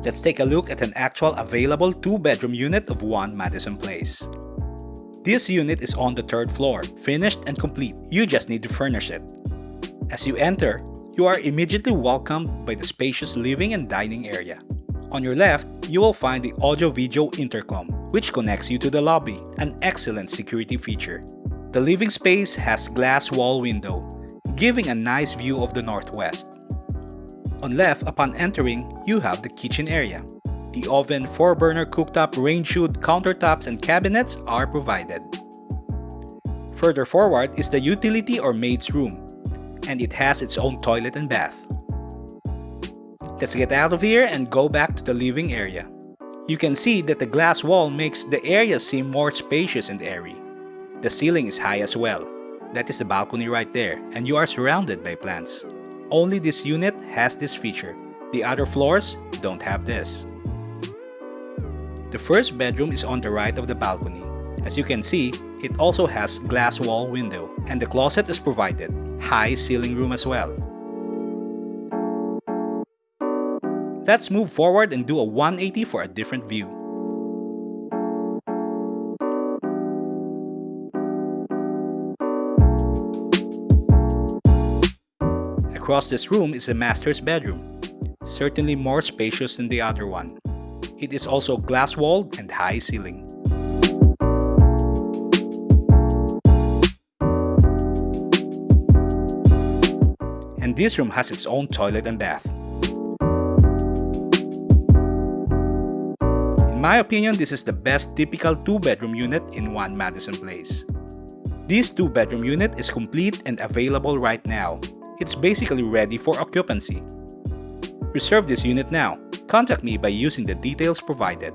Let's take a look at an actual available 2-bedroom unit of One Madison Place. This unit is on the 3rd floor, finished and complete. You just need to furnish it. As you enter, you are immediately welcomed by the spacious living and dining area. On your left, you will find the audio-video intercom, which connects you to the lobby, an excellent security feature. The living space has glass wall window, giving a nice view of the northwest. On left, upon entering, you have the kitchen area. The oven, 4-burner cooktop, range-hood, countertops, and cabinets are provided. Further forward is the utility or maid's room, and it has its own toilet and bath. Let's get out of here and go back to the living area. You can see that the glass wall makes the area seem more spacious and airy. The ceiling is high as well. That is the balcony right there, and you are surrounded by plants. Only this unit has this feature. The other floors don't have this. The first bedroom is on the right of the balcony. As you can see, it also has glass wall window, and the closet is provided. High ceiling room as well. Let's move forward and do a 180 for a different view. Across this room is the master's bedroom, certainly more spacious than the other one. It is also glass walled and high ceiling. And this room has its own toilet and bath. In my opinion, this is the best typical 2-bedroom unit in One Madison Place. This 2-bedroom unit is complete and available right now. It's basically ready for occupancy. Reserve this unit now. Contact me by using the details provided.